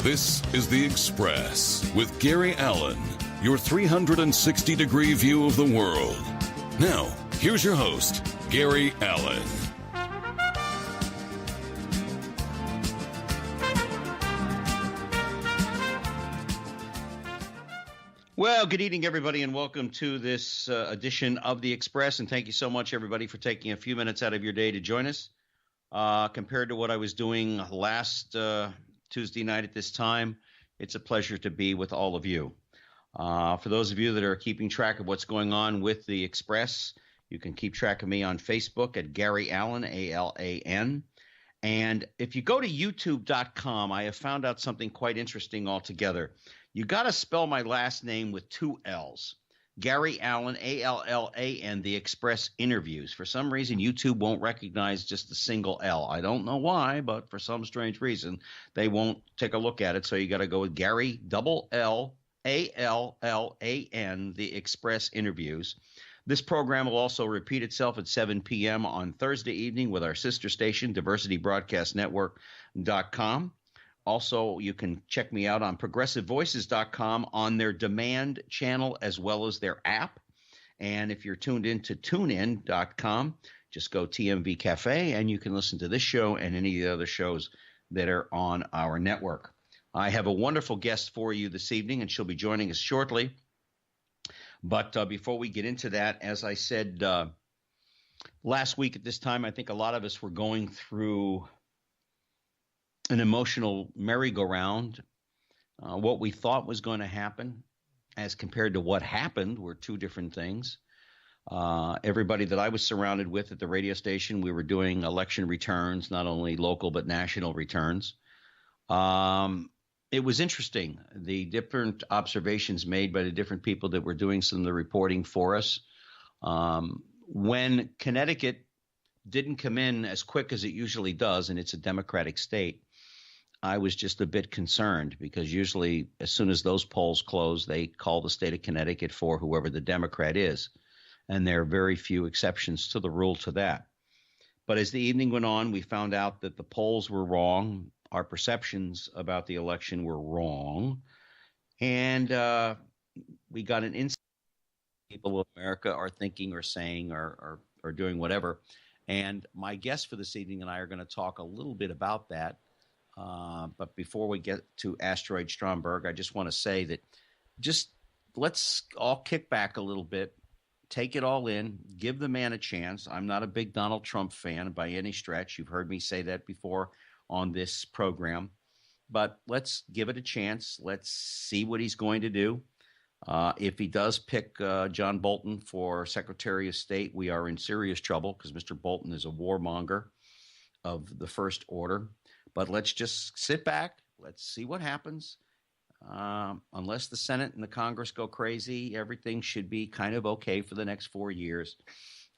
This is The Express with Gary Allen, your 360-degree view of the world. Now, here's your host, Gary Allen. Well, good evening, everybody, and welcome to this edition of The Express. And thank you so much, everybody, for taking a few minutes out of your day to join us. Compared to what I was doing last Tuesday night at this time, it's a pleasure to be with all of you. For those of you that are keeping track of what's going on with The Express, you can keep track of me on Facebook at Gary Allen, A-L-A-N. And if you go to youtube.com, I have found out something quite interesting altogether. You got to spell my last name with two L's. Gary Allen, A-L-L-A-N, The Express Interviews. For some reason, YouTube won't recognize just a single L. I don't know why, but for some strange reason, they won't take a look at it. So you got to go with Gary, double L, A-L-L-A-N, The Express Interviews. This program will also repeat itself at 7 p.m. on Thursday evening with our sister station, diversitybroadcastnetwork.com. Also, you can check me out on progressivevoices.com on their demand channel as well as their app. And if you're tuned in to tunein.com, just go TMV Cafe and you can listen to this show and any of the other shows that are on our network. I have a wonderful guest for you this evening, and she'll be joining us shortly. But before we get into that, as I said last week at this time, I think a lot of us were going through an emotional merry-go-round. What we thought was going to happen as compared to what happened were two different things. Everybody that I was surrounded with at the radio station, we were doing election returns, not only local but national returns. It was interesting, the different observations made by the different people that were doing some of the reporting for us. When Connecticut didn't come in as quick as it usually does, and it's a Democratic state, I was just a bit concerned because usually as soon as those polls close, they call the state of Connecticut for whoever the Democrat is. And there are very few exceptions to the rule to that. But as the evening went on, we found out that the polls were wrong. Our perceptions about the election were wrong. And we got an insight. People of America are thinking or saying or doing whatever. And my guest for this evening and I are going to talk a little bit about that. But before we get to Astrid Stromberg, I just want to say that just let's all kick back a little bit, take it all in, give the man a chance. I'm not a big Donald Trump fan by any stretch. You've heard me say that before on this program. But let's give it a chance. Let's see what he's going to do. If he does pick John Bolton for Secretary of State, we are in serious trouble because Mr. Bolton is a warmonger of the first order. But let's just sit back. Let's see what happens. Unless the Senate and the Congress go crazy, everything should be kind of okay for the next 4 years,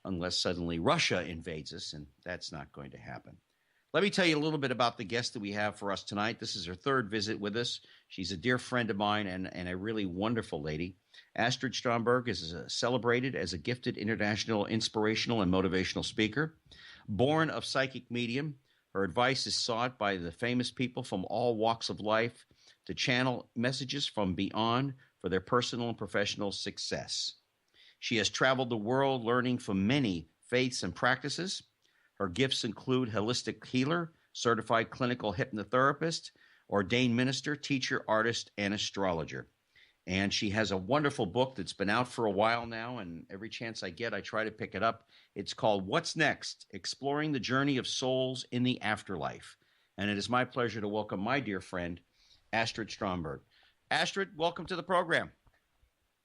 unless suddenly Russia invades us, and that's not going to happen. Let me tell you a little bit about the guest that we have for us tonight. This is her third visit with us. She's a dear friend of mine and a really wonderful lady. Astrid Stromberg is celebrated as a gifted international inspirational and motivational speaker. Born of psychic medium, her advice is sought by the famous people from all walks of life to channel messages from beyond for their personal and professional success. She has traveled the world learning from many faiths and practices. Her gifts include holistic healer, certified clinical hypnotherapist, ordained minister, teacher, artist, and astrologer. And she has a wonderful book that's been out for a while now, and every chance I get, I try to pick it up. It's called What's Next? Exploring the Journey of Souls in the Afterlife. And it is my pleasure to welcome my dear friend, Astrid Stromberg. Astrid, welcome to the program.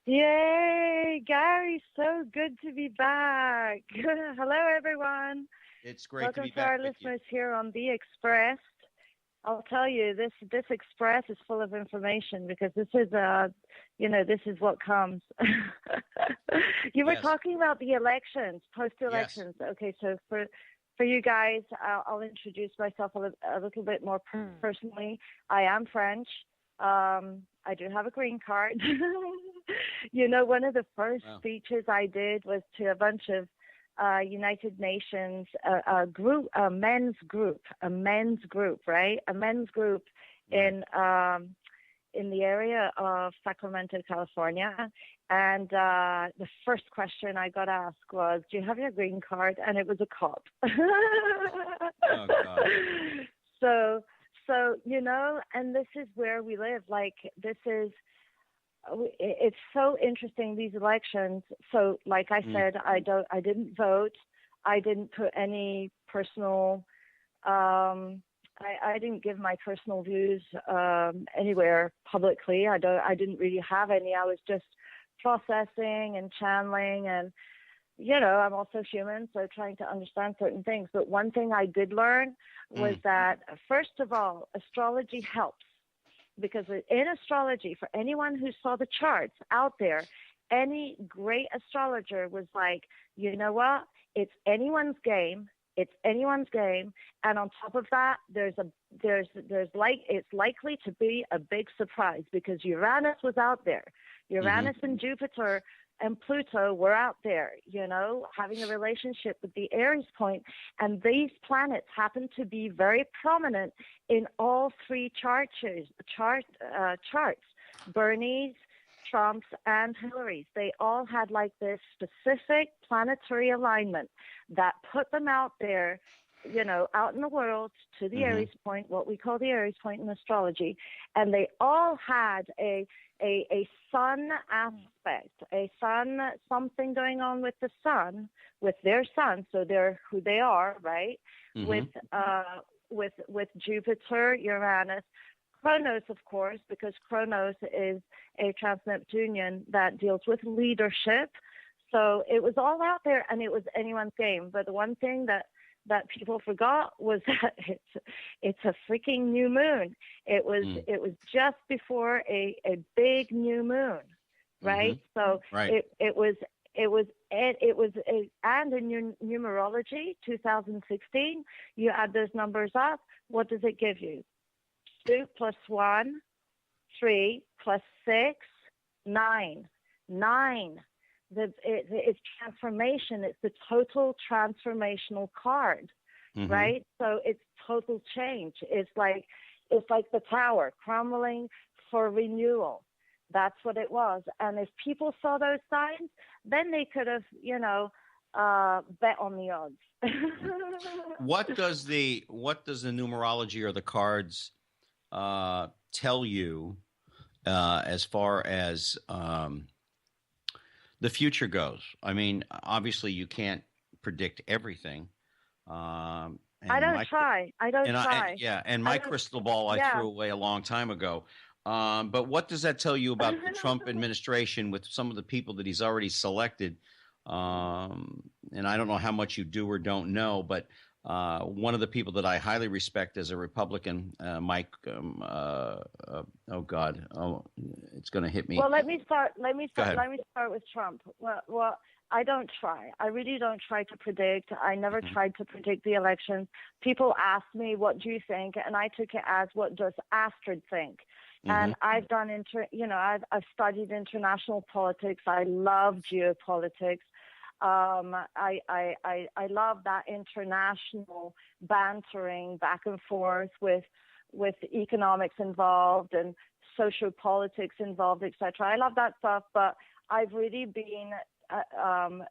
Yay, Gary, so good to be back. Hello, everyone. It's great Welcome to be to back our with listeners here on The Express. I'll tell you, this Express is full of information because this is this is what comes. You were talking about the elections, post-elections. Yes. Okay, so for you guys, I'll introduce myself a little bit more personally. I am French. I do have a green card. One of the first speeches I did was to a bunch of United Nations, a men's group, right? A men's group in the area of Sacramento, California. And the first question I got asked was, "Do you have your green card?" And it was a cop. Oh, God. So, and this is where we live. Like, it's so interesting, these elections. So, like I said, I didn't vote. I didn't put any personal, I didn't give my personal views anywhere publicly. I didn't really have any. I was just processing and channeling, and I'm also human, so trying to understand certain things. But one thing I did learn was that, first of all, astrology helps, because in astrology, for anyone who saw the charts out there, any great astrologer was like, you know what? It's anyone's game. It's anyone's game, and on top of that, it's likely to be a big surprise, because Uranus was out there. Uranus and Jupiter and Pluto were out there, having a relationship with the Aries point, and these planets happen to be very prominent in all three charts: Bernie's, Trump's, and Hillary's. They all had like this specific planetary alignment that put them out there, out in the world to the Aries point, what we call the Aries point in astrology. And they all had a sun aspect, something going on with the sun, with their sun. So they're who they are, right? With Jupiter, Uranus, Chronos, of course, because Chronos is a trans-Neptunian that deals with leadership. So it was all out there, and it was anyone's game. But the one thing that people forgot was that it's a freaking new moon. It was just before a big new moon, right? So it was and in your numerology, 2016, you add those numbers up. What does it give you? 2 + 1, 3 + 6, 9. 9. It's transformation. It's the total transformational card, right? So it's total change. It's like the tower crumbling for renewal. That's what it was. And if people saw those signs, then they could have, bet on the odds. What does the numerology or the cards tell you as far as the future goes? I mean, obviously you can't predict everything. I don't try. And my crystal ball I threw away a long time ago. But what does that tell you about the Trump administration with some of the people that he's already selected? And I don't know how much you do or don't know, but one of the people that I highly respect as a Republican, Mike. It's going to hit me. Well, let me start with Trump. Well, I don't try. I really don't try to predict. I never tried to predict the elections. People ask me, "What do you think?" And I took it as, "What does Astrid think?" And I've done I've studied international politics. I love geopolitics. I love that international bantering back and forth with economics involved and social politics involved, etc. I love that stuff, but I've really been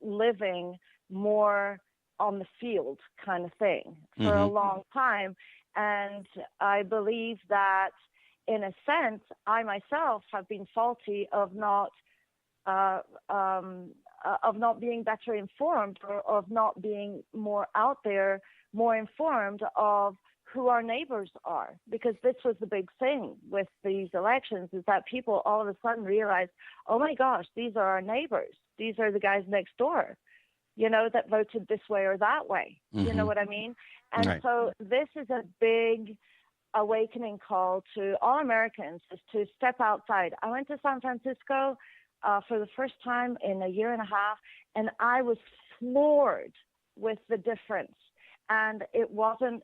living more on the field kind of thing for a long time, and I believe that in a sense I myself have been faulty of not being better informed, or of not being more out there, more informed of who our neighbors are. Because this was the big thing with these elections, is that people all of a sudden realized, oh my gosh, these are our neighbors. These are the guys next door, that voted this way or that way. You know what I mean? And so this is a big awakening call to all Americans, is to step outside. I went to San Francisco for the first time in a year and a half, and I was floored with the difference. And it wasn't,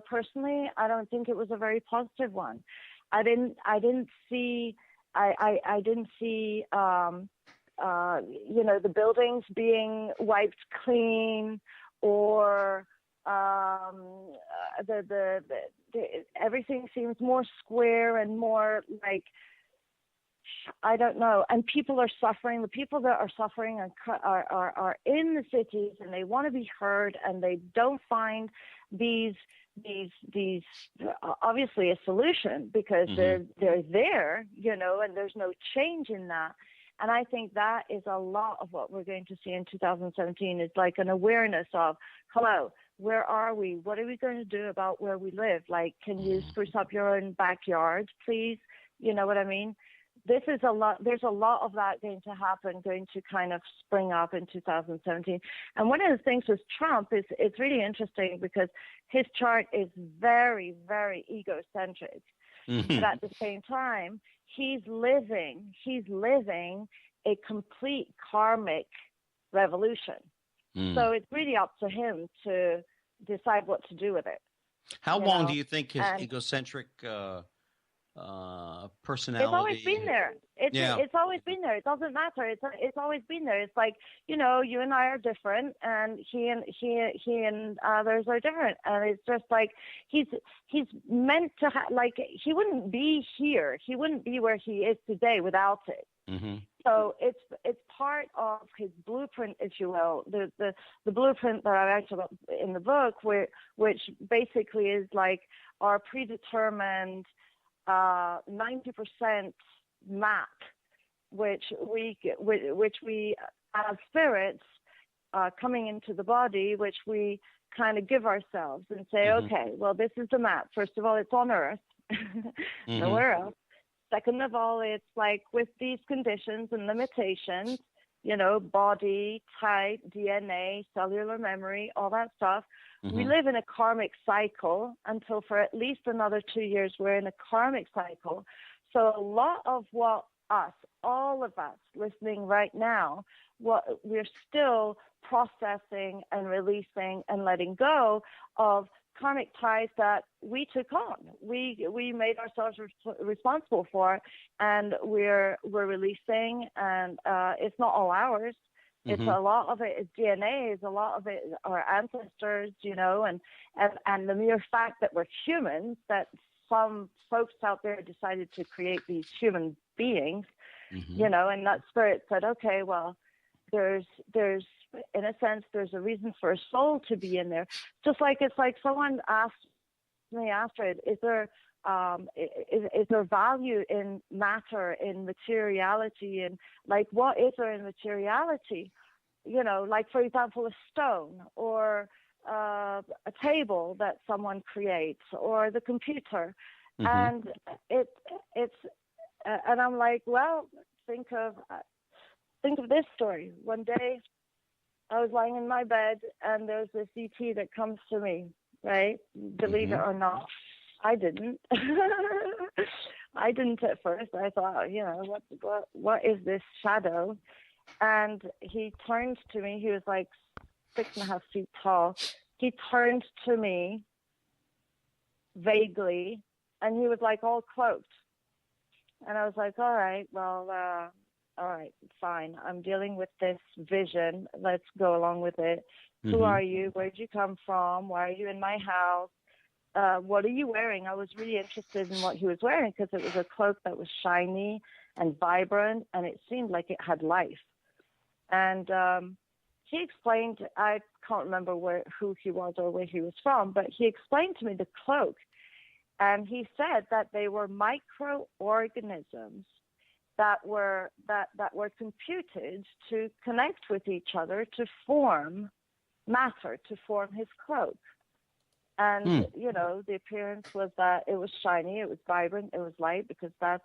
personally, I don't think it was a very positive one. I didn't see, the buildings being wiped clean, or everything seems more square and more like, I don't know. And people are suffering. The people that are suffering are in the cities, and they want to be heard, and they don't find these obviously a solution, because they're there, and there's no change in that. And I think that is a lot of what we're going to see in 2017, is like an awareness of, hello, where are we? What are we going to do about where we live? Like, can you spruce up your own backyard, please? You know what I mean? This is a lot. There's a lot of that going to happen, going to kind of spring up in 2017. And one of the things with Trump is it's really interesting, because his chart is very, very egocentric. But at the same time, he's living a complete karmic revolution. So it's really up to him to decide what to do with it. How long do you think his egocentric personality? It's always been there. It's always been there. It doesn't matter. It's always been there. It's like, you and I are different, and he and others are different, and it's just like he's meant to like, he wouldn't be here. He wouldn't be where he is today without it. So it's part of his blueprint, if you will, the blueprint that I actually got in the book, which basically is like our predetermined 90% map, which we as spirits coming into the body, which we kind of give ourselves and say, okay, well, this is the map. First of all, it's on Earth, nowhere else. Second of all, it's like with these conditions and limitations, body, type, DNA, cellular memory, all that stuff. We live in a karmic cycle until for at least another 2 years, we're in a karmic cycle. So a lot of what all of us listening right now, what we're still processing and releasing and letting go of karmic ties that we took on. We made ourselves responsible for, and we're releasing, and it's not all ours. It's a lot of it is DNA, is a lot of it our ancestors, and the mere fact that we're humans, that some folks out there decided to create these human beings, and that spirit said, okay, well, there's in a sense, there's a reason for a soul to be in there. Just like it's like someone asked me, Astrid, is there value in matter, in materiality, and like what is there in materiality? Like for example, a stone or a table that someone creates, or the computer, and it's and I'm like, well, think of this story. One day, I was lying in my bed, and there's this ET that comes to me, right? Believe it or not, I didn't. I didn't at first. I thought, what is this shadow? And he turned to me. He was like 6.5 feet tall. He turned to me vaguely, and he was like all cloaked. And I was like, all right, well, all right, fine. I'm dealing with this vision. Let's go along with it. Who are you? Where'd you come from? Why are you in my house? What are you wearing? I was really interested in what he was wearing, because it was a cloak that was shiny and vibrant, and it seemed like it had life. And he explained, I can't remember who he was or where he was from, but he explained to me the cloak. And he said that they were microorganisms that were computed to connect with each other to form matter, to form his cloak. And the appearance was that it was shiny, it was vibrant, it was light, because that's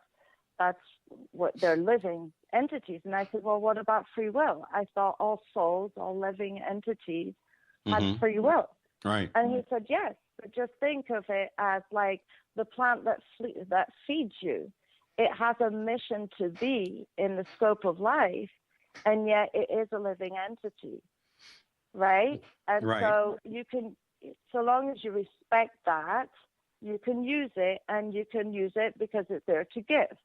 what they're living entities. And I said, well, what about free will? I thought all souls, all living entities had free will. Right. And he said, yes, but just think of it as like the plant that feeds you. It has a mission to be in the scope of life, and yet it is a living entity, right? And so you can, so long as you respect that, you can use it, and you can use it because it's there to give.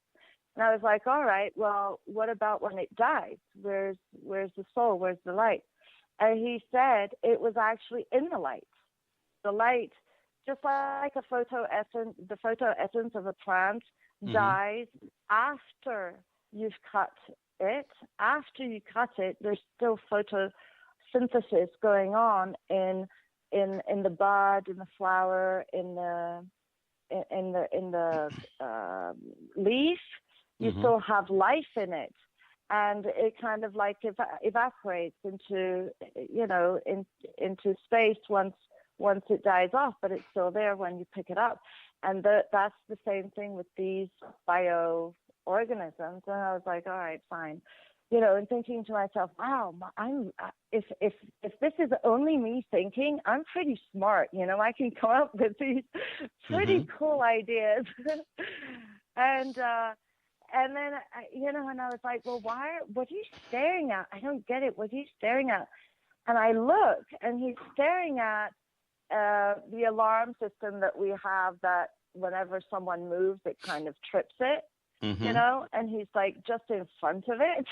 And I was like, all right, well, what about when it dies? Where's the soul? Where's the light? And he said it was actually in the light. The light just like a photoessence, the photoessence of a plant dies after you've cut it. After you cut it, there's still photosynthesis going on in the bud, in the flower, in the leaf. You still have life in it, and it kind of like evaporates into into space once it dies off, but it's still there when you pick it up. And that's the same thing with these bioorganisms. And I was like, all right, fine. And thinking to myself, wow, if this is only me thinking, I'm pretty smart. I can come up with these pretty cool ideas. And then, and I was like, well, what are you staring at? I don't get it. What are you staring at? And I look, and he's staring at the alarm system that we have, that whenever someone moves, it kind of trips it, and he's like just in front of it.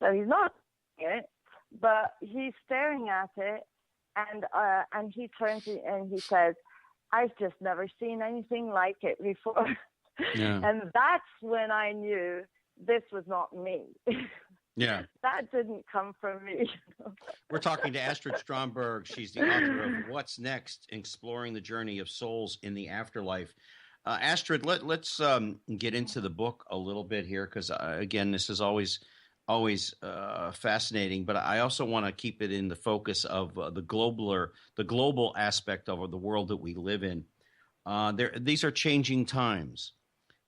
So he's not it, but he's staring at it, and he turns and he says, I've just never seen anything like it before. Yeah. And that's when I knew this was not me. Yeah. That didn't come from me. We're talking to Astrid Stromberg. She's the author of What's Next? Exploring the Journey of Souls in the Afterlife. Astrid, let's get into the book a little bit here, because, again, this is always fascinating, but I also want to keep it in the focus of the global aspect of the world that we live in. These are changing times.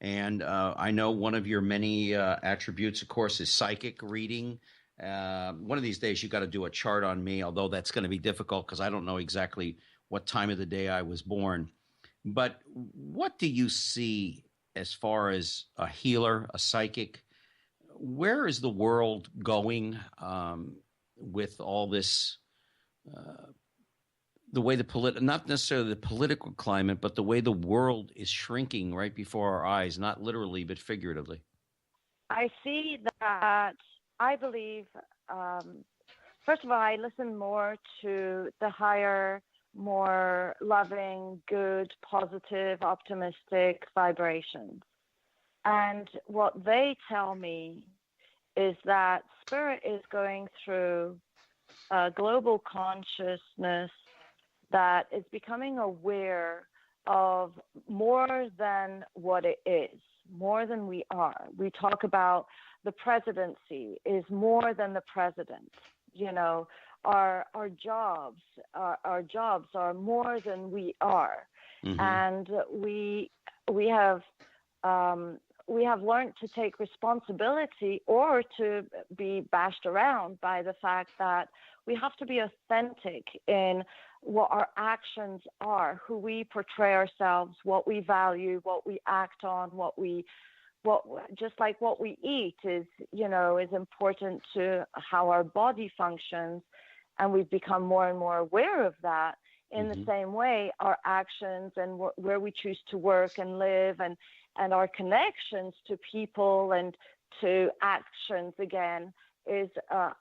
And I know one of your many attributes, of course, is psychic reading. One of these days, you got to do a chart on me, although that's going to be difficult because I don't know exactly what time of the day I was born. But what do you see as far as a healer, a psychic? Where is the world going with all this? The way not necessarily the political climate, but the way the world is shrinking right before our eyes, not literally, but figuratively. I see that. I believe, first of all, I listen more to the higher, more loving, good, positive, optimistic vibrations. And what they tell me is that spirit is going through a global consciousness that is becoming aware of more than what it is, more than we are. We talk about the presidency is more than the president. Our jobs are more than we are, and we have learned to take responsibility, or to be bashed around by the fact that we have to be authentic in what our actions are, who we portray ourselves, what we value, what we act on, just like what we eat is important to how our body functions. And we've become more and more aware of that. In the same way, our actions and where we choose to work and live, and our connections to people and to actions, again, is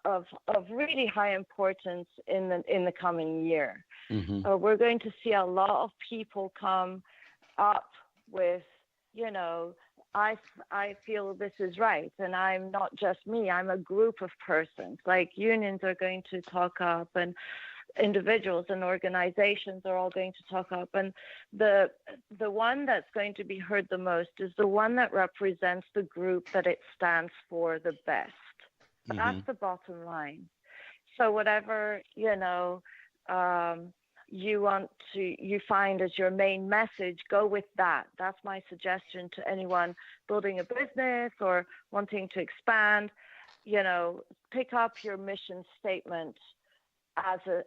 of really high importance in the coming year. We're going to see a lot of people come up with, I feel this is right, and I'm not just me, I'm a group of persons. Like unions are going to talk up, and individuals and organizations are all going to talk up, and the one that's going to be heard the most is the one that represents the group that it stands for the best. That's the bottom line. So whatever you find as your main message, go with that. That's my suggestion to anyone building a business or wanting to expand. Pick up your mission statement as a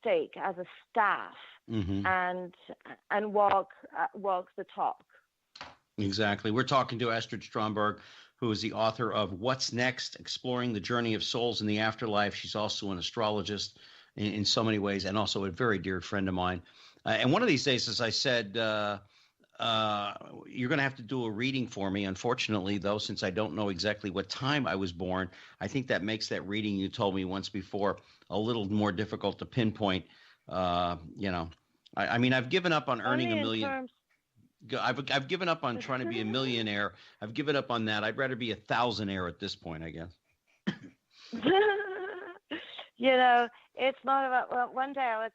stake, as a staff, and walk the talk. Exactly. We're talking to Astrid Stromberg, who is the author of What's Next? Exploring the Journey of Souls in the Afterlife. She's also an astrologist in so many ways, and also a very dear friend of mine. And one of these days, as I said, you're going to have to do a reading for me. Unfortunately, though, since I don't know exactly what time I was born, I think that makes that reading you told me once before a little more difficult to pinpoint, I mean, I've given up on earning Only a in million. terms. I've given up on trying to be a millionaire. I've given up on that. I'd rather be a thousandaire at this point, I guess. It's not about. Well, one day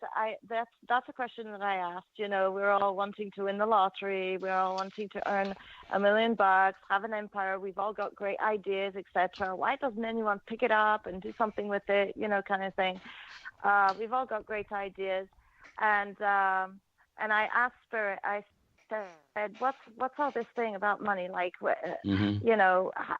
that's a question that I asked. We're all wanting to win the lottery. We're all wanting to earn $1 million, have an empire. We've all got great ideas, etc. Why doesn't anyone pick it up and do something with it? Kind of thing. We've all got great ideas, and I asked Spirit. I said, what's all this thing about money? Like,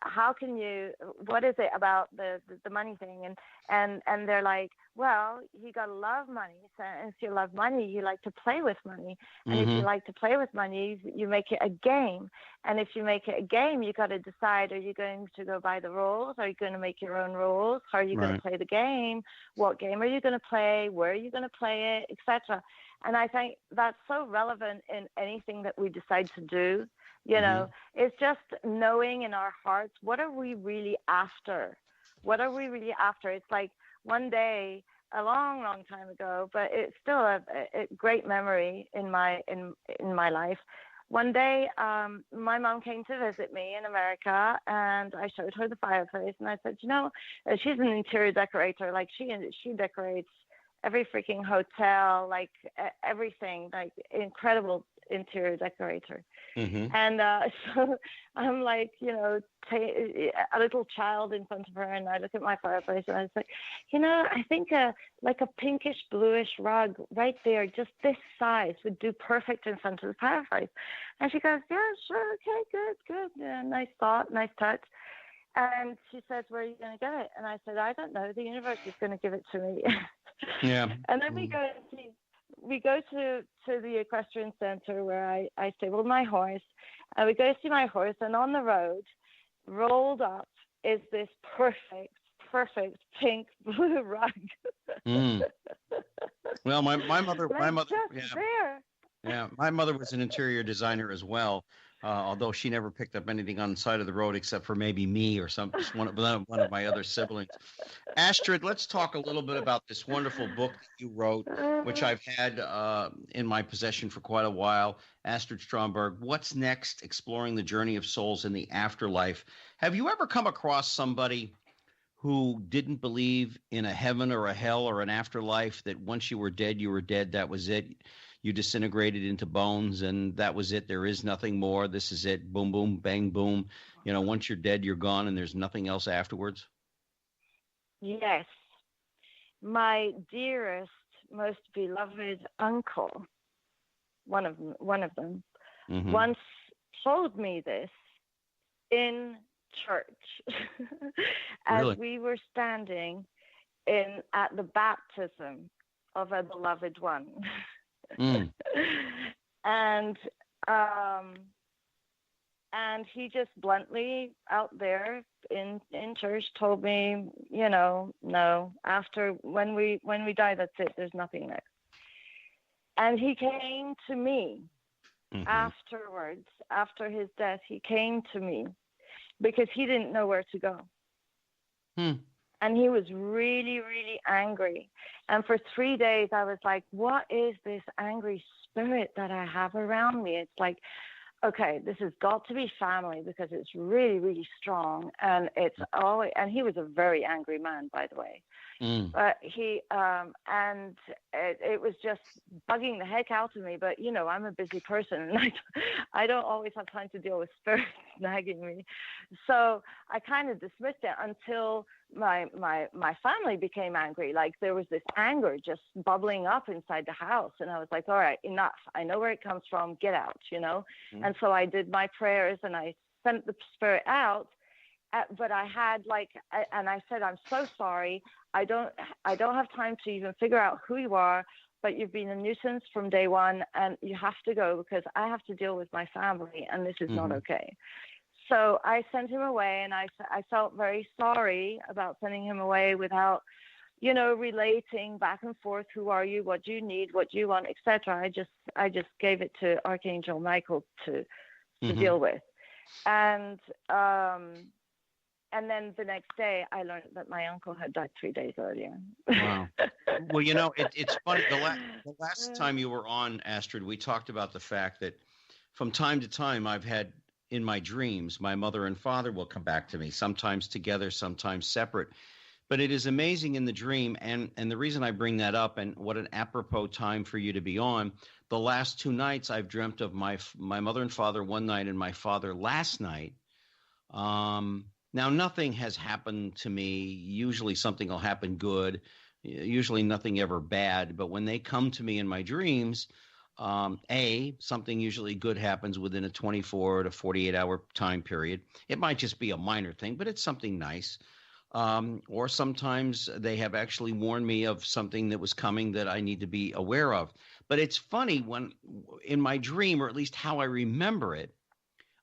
how can you? What is it about the money thing? And they're like, well, you gotta love money. So if you love money, you like to play with money. And if you like to play with money, you make it a game. And if you make it a game, you got to decide: are you going to go by the rules? Are you going to make your own rules? How are you going to play the game? What game are you going to play? Where are you going to play it, etc. And I think that's so relevant in anything that we decide to do. It's just knowing in our hearts, what are we really after? What are we really after? It's like one day, a long, long time ago, but it's still a great memory in my life. One day, my mom came to visit me in America, and I showed her the fireplace, and I said, she's an interior decorator. Like she decorates every freaking hotel, like everything, like incredible interior decorator. And so I'm like, a little child in front of her, and I look at my fireplace and I was like, I think like a pinkish bluish rug right there, just this size, would do perfect in front of the fireplace. And she goes, yeah, sure, okay, good. Yeah, nice thought, nice touch. And she says, where are you going to get it? And I said, I don't know. The universe is going to give it to me. Yeah. And then we go to the equestrian center where I stabled my horse. And we go see my horse. And on the road, rolled up, is this perfect pink blue rug. Well, my mother, just there. Yeah, my mother was an interior designer as well. Although she never picked up anything on the side of the road except for maybe me or just one of my other siblings. Astrid, let's talk a little bit about this wonderful book that you wrote, which I've had in my possession for quite a while. Astrid Stromberg, What's Next? Exploring the Journey of Souls in the Afterlife. Have you ever come across somebody who didn't believe in a heaven or a hell or an afterlife, that once you were dead, that was it? You disintegrated into bones, and that was it. There is nothing more. This is it. Boom, boom, bang, boom. Once you're dead, you're gone, and there's nothing else afterwards. Yes. My dearest, most beloved uncle, one of them, once told me this in church as we were standing at the baptism of a beloved one. And he just bluntly out there in church told me, no, after when we die, that's it. There's nothing next. And he came to me afterwards, after his death. He came to me because he didn't know where to go. And he was really, really angry. And for 3 days, I was like, what is this angry spirit that I have around me? It's like, okay, this has got to be family because it's really, really strong. And it's always, and he was a very angry man, by the way. But and it was just bugging the heck out of me. But, I'm a busy person, and I don't always have time to deal with spirits nagging me. So I kind of dismissed it until my family became angry. Like there was this anger just bubbling up inside the house. And I was like, all right, enough. I know where it comes from. Get out, And so I did my prayers and I sent the spirit out. But I had and I said, I'm so sorry. I don't have time to even figure out who you are, but you've been a nuisance from day one and you have to go because I have to deal with my family and this is not okay. So I sent him away, and I felt very sorry about sending him away without, relating back and forth. Who are you? What do you need? What do you want? Etc. I just gave it to Archangel Michael to deal with. And And then the next day, I learned that my uncle had died 3 days earlier. Wow. Well, it's funny. The last time you were on, Astrid, we talked about the fact that from time to time I've had in my dreams, my mother and father will come back to me, sometimes together, sometimes separate. But it is amazing in the dream, and the reason I bring that up, and what an apropos time for you to be on. The last 2 nights I've dreamt of my mother and father one night, and my father last night. Now, nothing has happened to me. Usually something will happen good, usually nothing ever bad. But when they come to me in my dreams, something usually good happens within a 24 to 48 hour time period. It might just be a minor thing, but it's something nice. Or sometimes they have actually warned me of something that was coming that I need to be aware of. But it's funny when in my dream, or at least how I remember it,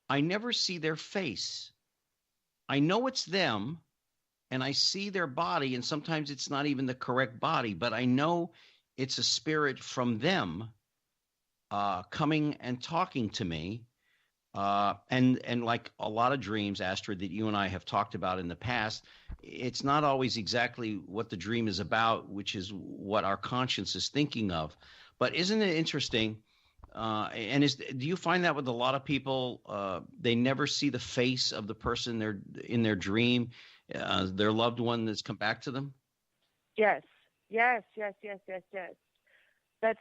I never see their face. I know it's them, and I see their body, and sometimes it's not even the correct body, but I know it's a spirit from them coming and talking to me. And like a lot of dreams, Astrid, that you and I have talked about in the past, it's not always exactly what the dream is about, which is what our conscience is thinking of. But isn't it interesting? Do you find that with a lot of people? They never see the face of the person in their dream, their loved one that's come back to them? Yes. That's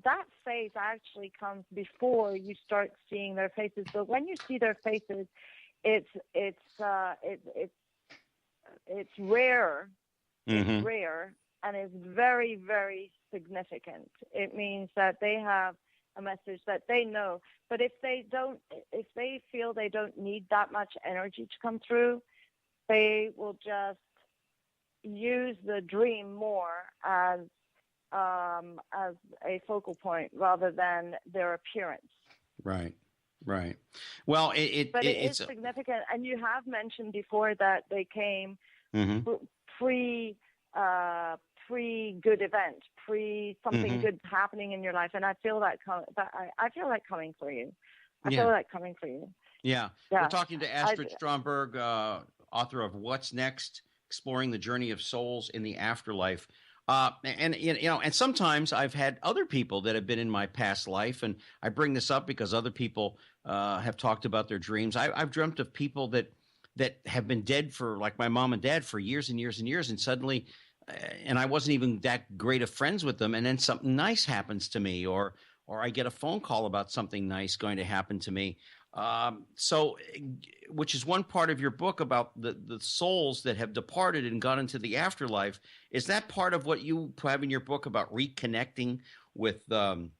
that phase actually comes before you start seeing their faces. But when you see their faces, it's rare. Mm-hmm. It's rare, and it's very, very significant. It means that they have a message that they know. But if they feel they don't need that much energy to come through, they will just use the dream more as a focal point rather than their appearance. Right. Well, it's significant. And you have mentioned before that they came mm-hmm. pre good event, pre something mm-hmm. good happening in your life, and I feel that I feel that coming for you. Yeah. We're talking to Astrid Stromberg, author of What's Next: Exploring the Journey of Souls in the Afterlife. And sometimes I've had other people that have been in my past life, and I bring this up because other people have talked about their dreams. I've dreamt of people that have been dead for, like my mom and dad, for years and years and years, and suddenly, and I wasn't even that great of friends with them, and then something nice happens to me, or I get a phone call about something nice going to happen to me. So, which is one part of your book about the souls that have departed and gone into the afterlife. Is that part of what you have in your book about reconnecting with and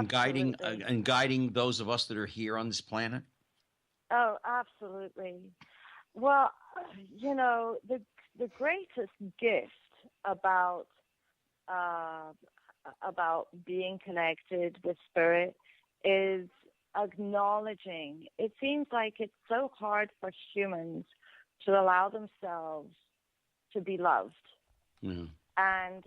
guiding those of us that are here on this planet? Oh, absolutely. Well, the greatest gift about being connected with spirit is acknowledging. It seems like it's so hard for humans to allow themselves to be loved. Mm. And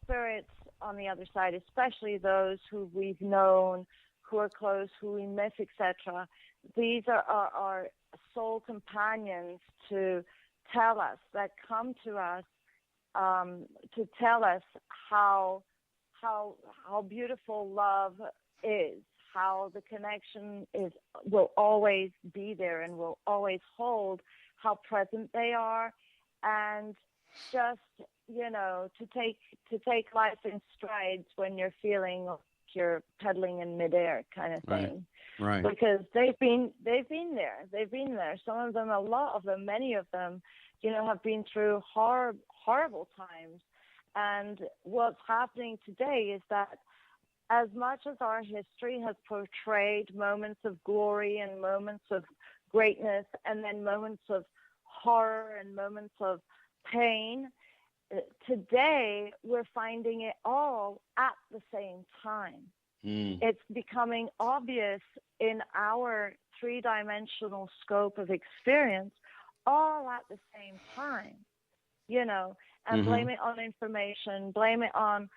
spirits on the other side, especially those who we've known, who are close, who we miss, etc., these are our soul companions to tell us, that come to us to tell us how beautiful love is, how the connection will always be there and will always hold, how present they are, and just to take life in strides when you're feeling like you're pedaling in midair, kind of thing. Right. Because they've been there. Some of them, a lot of them, many of them, have been through horrible times. And what's happening today is that as much as our history has portrayed moments of glory and moments of greatness and then moments of horror and moments of pain, today we're finding it all at the same time. It's becoming obvious in our three-dimensional scope of experience all at the same time, and blame it on information, blame it on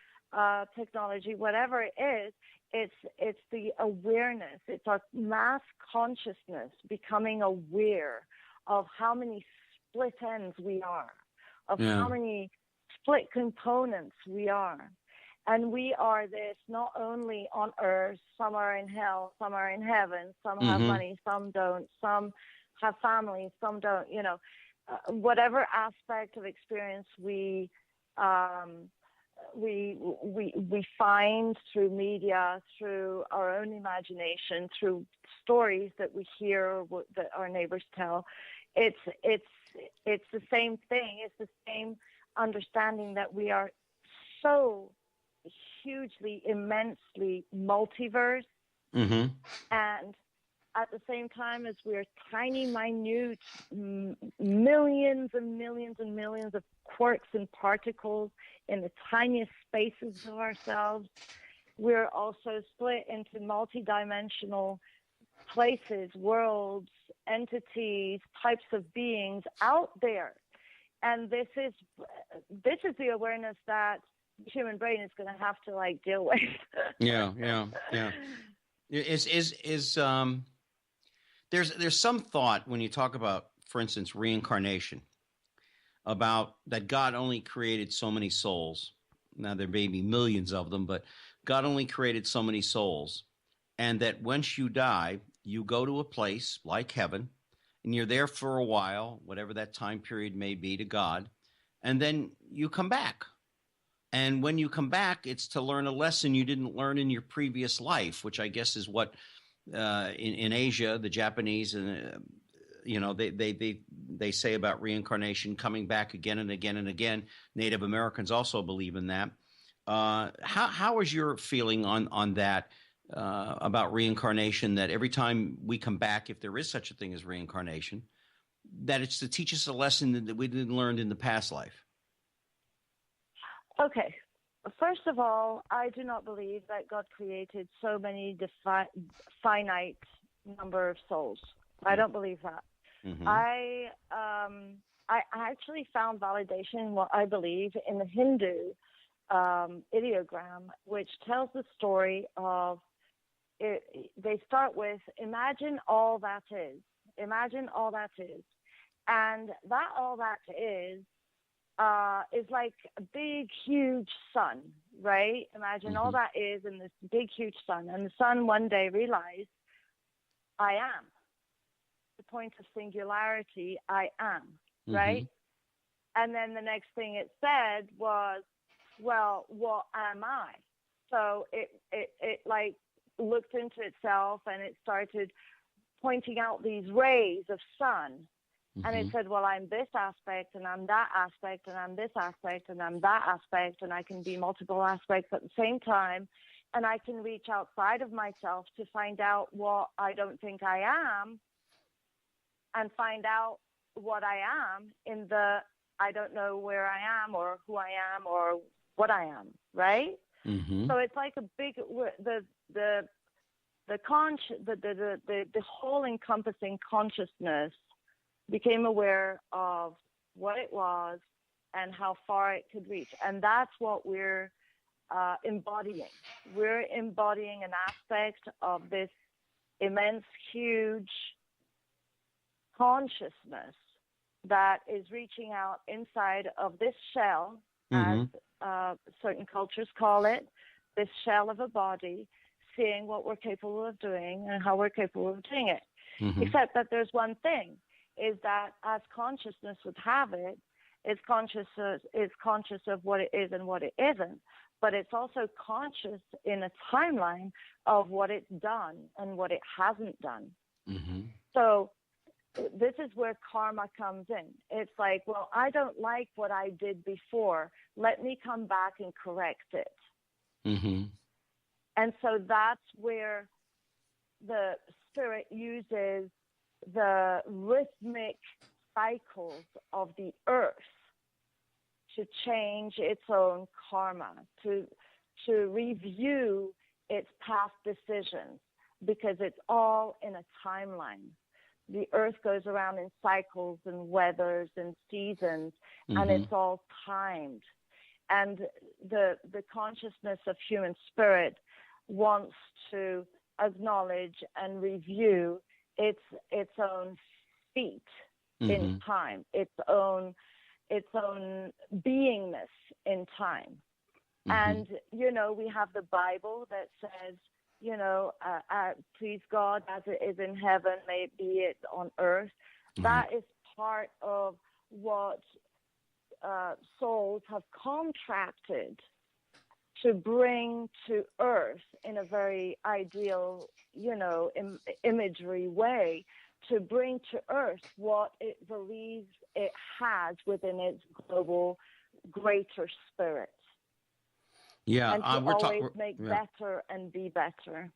technology, whatever it is. It's the awareness. It's our mass consciousness becoming aware of how many split ends we are, of Yeah. how many split components we are. And we are this not only on earth, some are in hell, some are in heaven, some have money, some don't, some have families, some don't, whatever aspect of experience we find through media, through our own imagination, through stories that we hear, that our neighbors tell. It's the same thing. It's the same understanding that we are so hugely, immensely multiverse, and at the same time as we're tiny, minute, millions and millions and millions of quarks and particles in the tiniest spaces of ourselves, we're also split into multidimensional places, worlds, entities, types of beings out there. And this is the awareness that the human brain is going to have to deal with. Yeah. There's some thought when you talk about, for instance, reincarnation, about that God only created so many souls. Now there may be millions of them, but God only created so many souls, and that once you die, you go to a place like heaven, and you're there for a while, whatever that time period may be to God, and then you come back. And when you come back, it's to learn a lesson you didn't learn in your previous life, which I guess is what in Asia, the Japanese, they say about reincarnation, coming back again and again and again. Native Americans also believe in that. How is your feeling on that, about reincarnation, that every time we come back, if there is such a thing as reincarnation, that it's to teach us a lesson that we didn't learn in the past life? Okay. First of all, I do not believe that God created so many finite number of souls. I don't believe that. I actually found validation in what I believe in the Hindu ideogram, which tells the story of it. They start with, imagine all that is. Imagine all that is. And that all that is like a big, huge sun, right? Imagine all that is in this big, huge sun. And the sun one day realized, I am. The point of singularity, I am, right? And then the next thing it said was, well, what am I? So it looked into itself, and it started pointing out these rays of sun. And it said, well, I'm this aspect, and I'm that aspect, and I'm this aspect, and I'm that aspect, and I can be multiple aspects at the same time, and I can reach outside of myself to find out what I don't think I am, and find out what I am in the I don't know where I am or who I am or what I am, right? So it's like a big the whole encompassing consciousness became aware of what it was and how far it could reach. And that's what we're embodying. We're embodying an aspect of this immense, huge consciousness that is reaching out inside of this shell, as certain cultures call it, this shell of a body, seeing what we're capable of doing and how we're capable of doing it. Except that there's one thing, is that as consciousness would have it, it's conscious of what it is and what it isn't, but it's also conscious in a timeline of what it's done and what it hasn't done. So this is where karma comes in. It's like, well, I don't like what I did before. Let me come back and correct it. And so that's where the spirit uses the rhythmic cycles of the earth to change its own karma, to review its past decisions, because it's all in a timeline. The earth goes around in cycles and weathers and seasons, and it's all timed. And the consciousness of human spirit wants to acknowledge and review its own feet in time, its own beingness in time. And, we have the Bible that says, please God, as it is in heaven, may it be it on earth. That is part of what souls have contracted to bring to earth in a very ideal, imagery way, to bring to earth what it believes it has within its global greater spirit. Yeah, and to always make better and be better.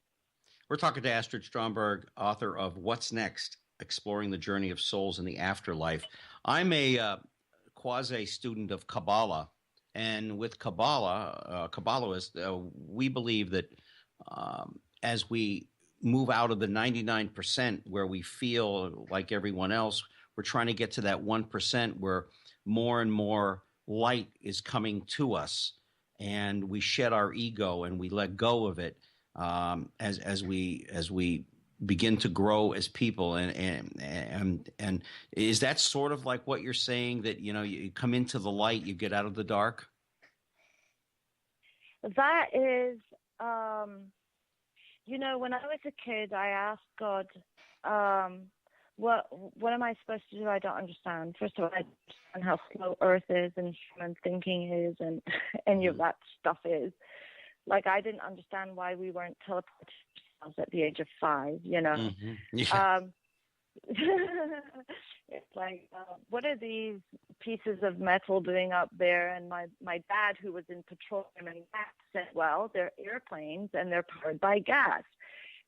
We're talking to Astrid Stromberg, author of What's Next? Exploring the Journey of Souls in the Afterlife. I'm a quasi-student of Kabbalah, and with Kabbalists, we believe that as we move out of the 99% where we feel like everyone else, we're trying to get to that 1% where more and more light is coming to us, and we shed our ego and we let go of it as we begin to grow as people. And is that sort of like what you're saying, that you come into the light, you get out of the dark? That is, when I was a kid, I asked God, what am I supposed to do? I don't understand. First of all, I don't understand how slow Earth is and human thinking is and any of that stuff is. Like, I didn't understand why we weren't teleported ourselves at the age of 5, Yeah. It's like, what are these pieces of metal doing up there? And my dad, who was in petroleum and gas, said, well, they're airplanes and they're powered by gas.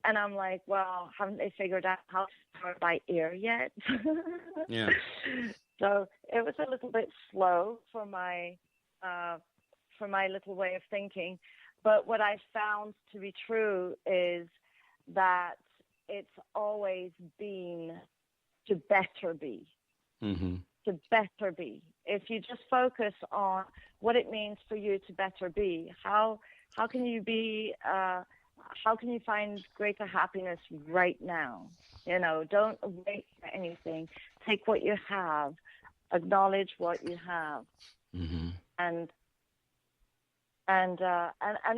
And I'm like, well, haven't they figured out how to power by air yet? Yeah. So it was a little bit slow for my little way of thinking. But what I found to be true is that it's always been to better be. To better be. If you just focus on what it means for you to better be, how can you be? How can you find greater happiness right now? Don't wait for anything. Take what you have, acknowledge what you have, and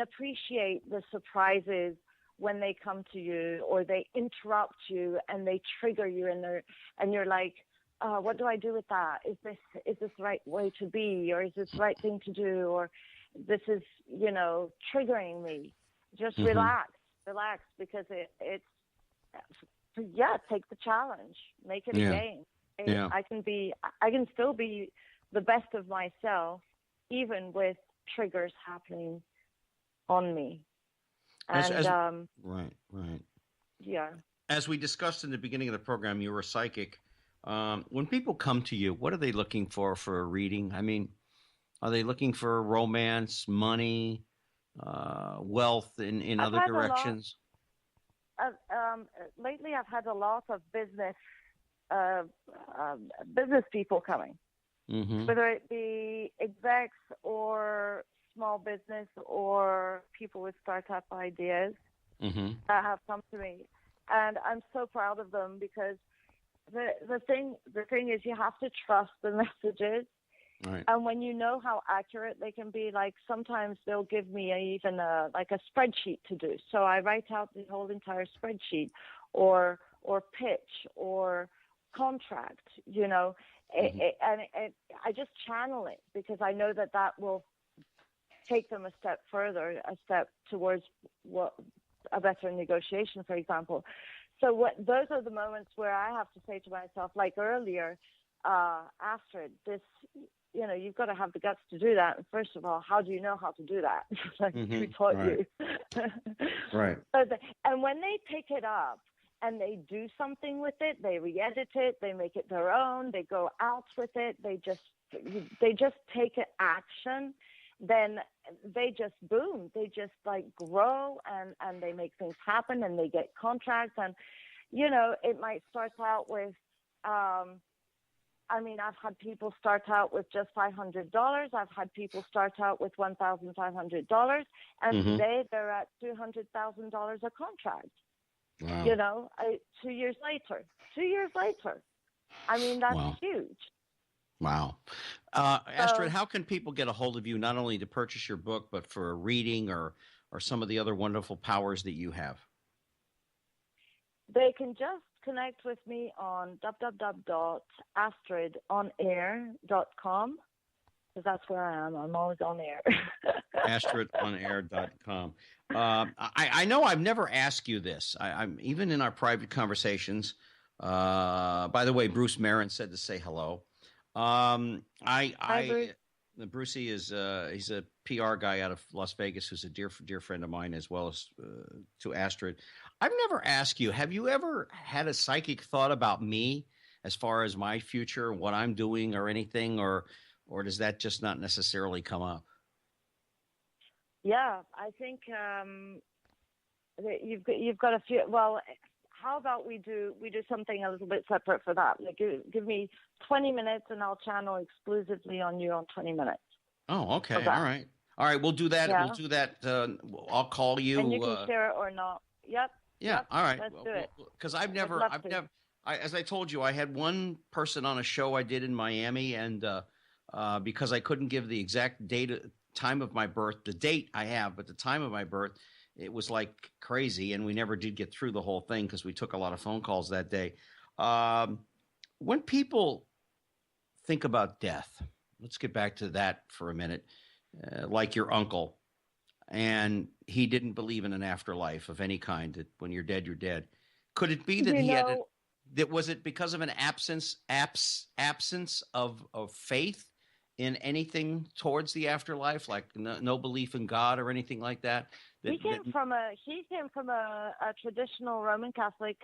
appreciate the surprises when they come to you or they interrupt you and they trigger you, and you're like, what do I do with that? Is this the right way to be, or is this the right thing to do, or this is triggering me? Just relax, because it's take the challenge, make it a game. Yeah. I can still be the best of myself, even with triggers happening on me. And right. Yeah. As we discussed in the beginning of the program, you were a psychic. When people come to you, what are they looking for a reading? I mean, are they looking for romance, money, wealth in other directions? Lately, I've had a lot of business people coming, whether it be execs or small business or people with startup ideas that have come to me, and I'm so proud of them, because the thing is, you have to trust the messages. Right. And when you know how accurate they can be, like sometimes they'll give me even a spreadsheet to do. So I write out the whole entire spreadsheet or pitch or contract, and I just channel it, because I know that will take them a step further, a step towards a better negotiation, for example. So those are the moments where I have to say to myself, like earlier, Astrid, this, you've got to have the guts to do that. And first of all, how do you know how to do that? Who taught you? Right. And when they pick it up and they do something with it, they re-edit it, they make it their own, they go out with it, they just take action, then they just boom, they just grow and they make things happen, and they get contracts. And it might start out with I've had people start out with just $500. I've had people start out with $1,500, and today they're at $200,000 a contract. Wow. 2 years later. I mean, that's Wow. huge. Wow. Astrid, how can people get a hold of you, not only to purchase your book, but for a reading or some of the other wonderful powers that you have? They can just connect with me on www.astridonair.com, because that's where I am. I'm always on air. AstridOnAir.com. I know I've never asked you this. I'm even in our private conversations. By the way, Bruce Marin said to say hello. Hi, Bruce. Brucey is he's a PR guy out of Las Vegas who's a dear friend of mine, as well as to Astrid. I've never asked you, have you ever had a psychic thought about me as far as my future, what I'm doing, or anything, or does that just not necessarily come up? Yeah, I think you've got a few. Well, how about we do something a little bit separate for that? Like, give me 20 minutes, and I'll channel exclusively on you on 20 minutes. Oh, okay, all right, we'll do that. Yeah. We'll do that. I'll call you, and you can share it or not. Yep. Yeah. Yep. All right. Let's do it. Because I've never, as I told you, I had one person on a show I did in Miami, and because I couldn't give the exact time of my birth, the date I have, but the time of my birth, it was like crazy, and we never did get through the whole thing because we took a lot of phone calls that day. When people think about death, let's get back to that for a minute. Like your uncle, and he didn't believe in an afterlife of any kind, that when you're dead, you're dead. Could it be that was it because of an absence of faith in anything towards the afterlife, like no belief in God or anything like that? He came from a traditional Roman Catholic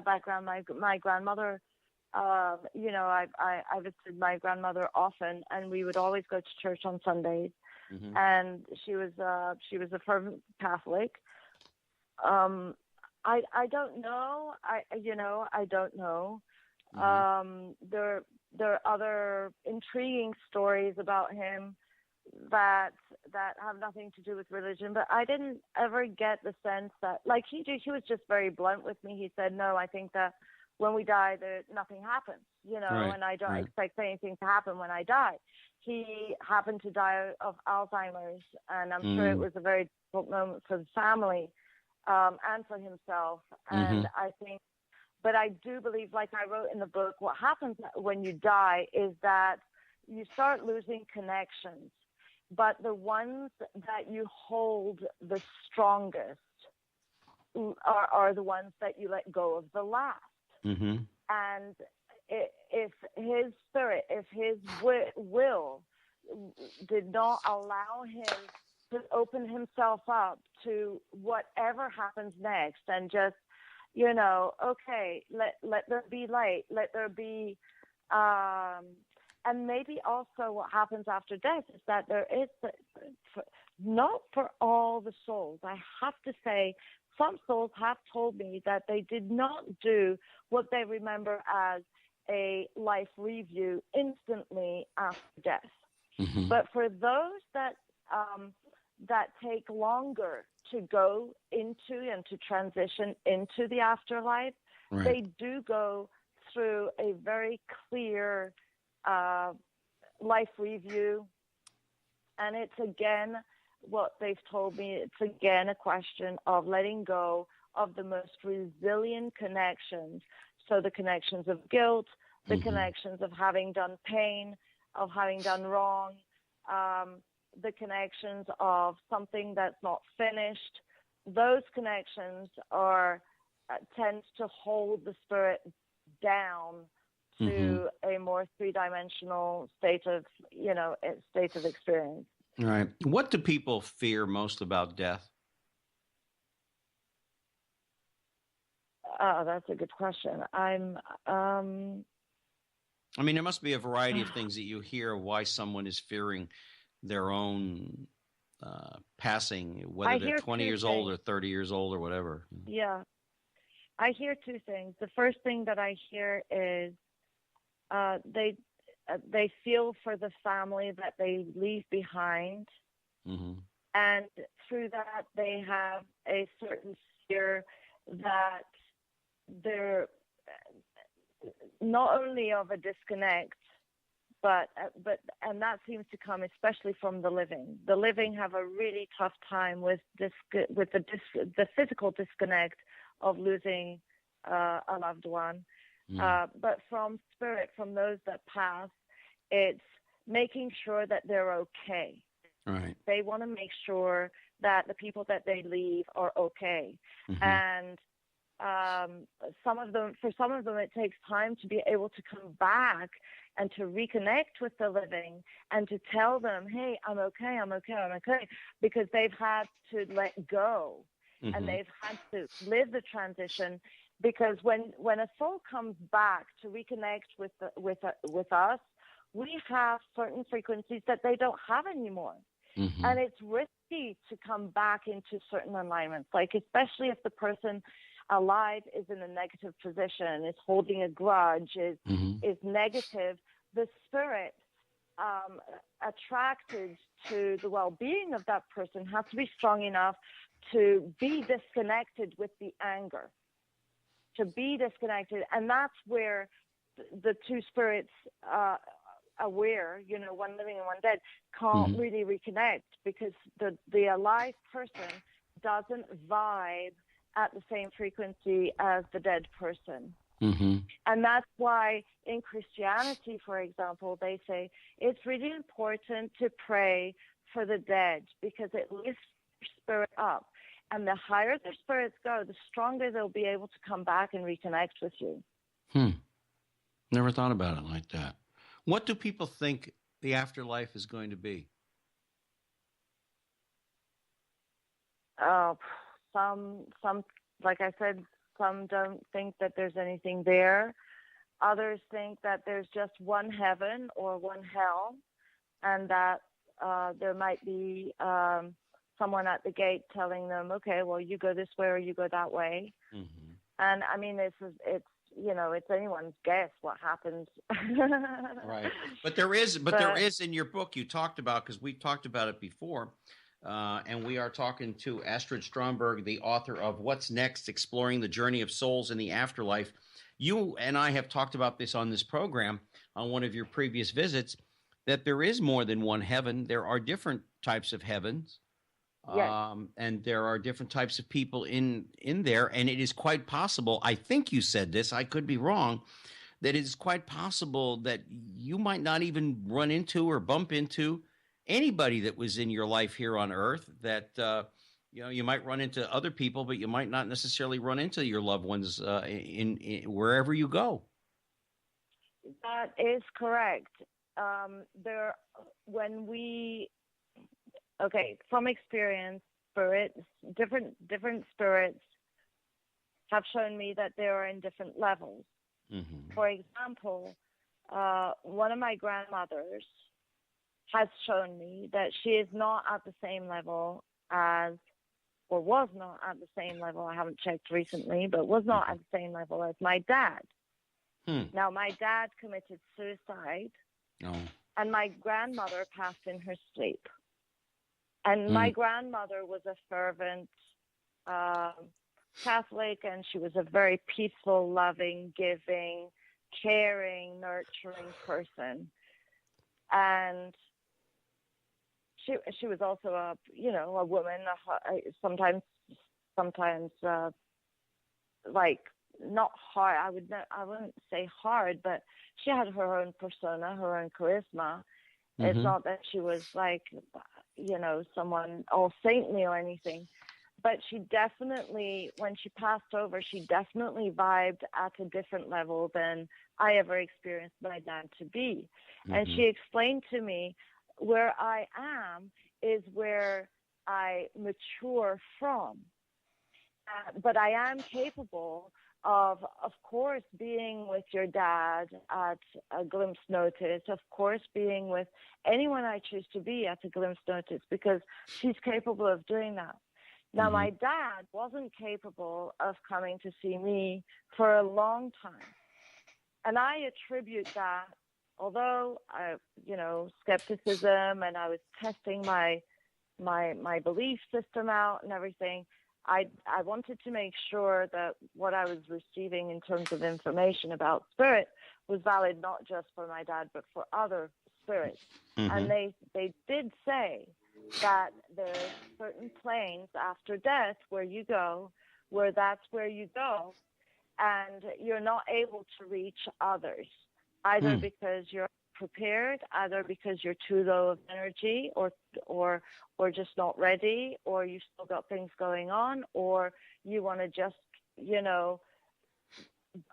background. My grandmother, I visited my grandmother often, and we would always go to church on Sundays. Mm-hmm. And she was a fervent Catholic. I don't know. I don't know. Mm-hmm. There are other intriguing stories about him that have nothing to do with religion, but I didn't ever get the sense that, like he was just very blunt with me. He said, "No, I think that when we die, nothing happens, right, and I don't expect anything to happen when I die." He happened to die of Alzheimer's, and I'm sure it was a very difficult moment for the family and for himself. And but I do believe, like I wrote in the book, what happens when you die is that you start losing connections, but the ones that you hold the strongest are the ones that you let go of the last. Mm-hmm. And if his spirit, if his will did not allow him to open himself up to whatever happens next, and just, okay, let there be light, let there be, and maybe also what happens after death is that there is, not for all the souls, I have to say, some souls have told me that they did not do what they remember as a life review instantly after death. Mm-hmm. But for those that take longer to go into and to transition into the afterlife, right, they do go through a very clear life review. And it's again, what they've told me, it's again a question of letting go of the most resilient connections. So the connections of guilt, the connections of having done pain, of having done wrong, the connections of something that's not finished. Those connections tend to hold the spirit down to a more three-dimensional state of experience. All right. What do people fear most about death? Oh, that's a good question. I mean, there must be a variety of things that you hear why someone is fearing their own passing, whether they're 20 years old or 30 years old or whatever. Yeah. I hear two things. The first thing that I hear is they feel for the family that they leave behind. Mm-hmm. And through that, they have a certain fear that not only of a disconnect, but that seems to come especially from the living. The living have a really tough time with the physical disconnect of losing a loved one. But from spirit, from those that pass, it's making sure that they're okay. Right. They want to make sure that the people that they leave are okay. And some of them, it takes time to be able to come back and to reconnect with the living and to tell them, hey, I'm okay, because they've had to let go and they've had to live the transition. Because when a soul comes back to reconnect with us, we have certain frequencies that they don't have anymore. And it's risky to come back into certain alignments, like especially if the person alive is in a negative position, is holding a grudge, is negative. The spirit attracted to the well-being of that person has to be strong enough to be disconnected with the anger, to be disconnected. And that's where the two spirits aware, one living and one dead, can't really reconnect, because the alive person doesn't vibe at the same frequency as the dead person. And that's why in Christianity, for example, they say it's really important to pray for the dead, because it lifts their spirit up. And the higher their spirits go, the stronger they'll be able to come back and reconnect with you. Never thought about it like that. What do people think the afterlife is going to be? Some, like I said, some don't think that there's anything there. Others think that there's just one heaven or one hell, and that there might be someone at the gate telling them, okay, well, you go this way or you go that way. And I mean, it's anyone's guess what happens. Right. But there is in your book you talked about, because we've talked about it before, and we are talking to Astrid Stromberg, the author of What's Next? Exploring the Journey of Souls in the Afterlife. You and I have talked about this on this program on one of your previous visits, that there is more than one heaven. There are different types of heavens. Yes. And there are different types of people in there. And it is quite possible, I think you said this, I could be wrong, that it is quite possible that you might not even run into or bump into anybody that was in your life here on Earth, that, you might run into other people, but you might not necessarily run into your loved ones in wherever you go. That is correct. From experience, different spirits have shown me that they are in different levels. For example, one of my grandmothers has shown me that she is not at the same level as, or was not at the same level, I haven't checked recently, but was not at the same level as my dad. Now, my dad committed suicide, and my grandmother passed in her sleep. And my grandmother was a fervent Catholic, and she was a very peaceful, loving, giving, caring, nurturing person. And she was also a woman, sometimes like not hard. I wouldn't say hard, but she had her own persona, her own charisma. It's not that she was like, someone all saintly or anything, but she definitely, when she passed over, she definitely vibed at a different level than I ever experienced my dad to be. And she explained to me, where I am is where I mature from. But I am capable of course, being with your dad at a glimpse notice, of course, being with anyone I choose to be at a glimpse notice, because she's capable of doing that. Now, my dad wasn't capable of coming to see me for a long time. And I attribute that, although skepticism, and I was testing my belief system out and everything, I wanted to make sure that what I was receiving in terms of information about spirit was valid not just for my dad, but for other spirits. Mm-hmm. And they did say that there's certain planes after death where you go, where that's where you go, and you're not able to reach others, either because you're prepared, either because you're too low of energy, or just not ready, or you still got things going on, or you want to just,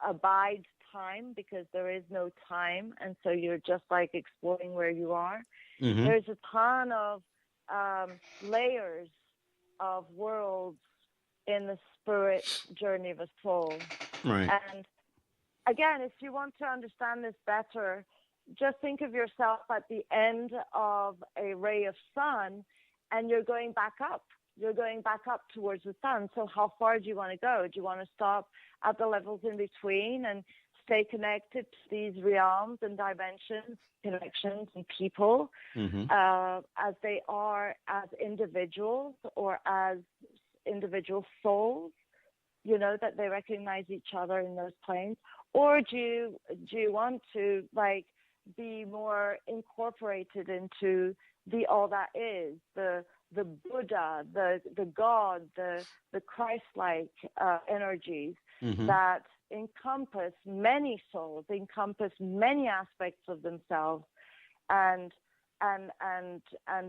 abide time because there is no time, and so you're just like exploring where you are. Mm-hmm. There's a ton of layers of worlds in the spirit journey of a soul. Right. And again, if you want to understand this better, just think of yourself at the end of a ray of sun, and you're going back up. You're going back up towards the sun. So how far do you want to go? Do you want to stop at the levels in between and stay connected to these realms and dimensions, connections, and people as they are as individuals or as individual souls, that they recognize each other in those planes? Or do you want to be more incorporated into the all that is, the Buddha, the God, the Christ-like energies that encompass many souls, encompass many aspects of themselves, and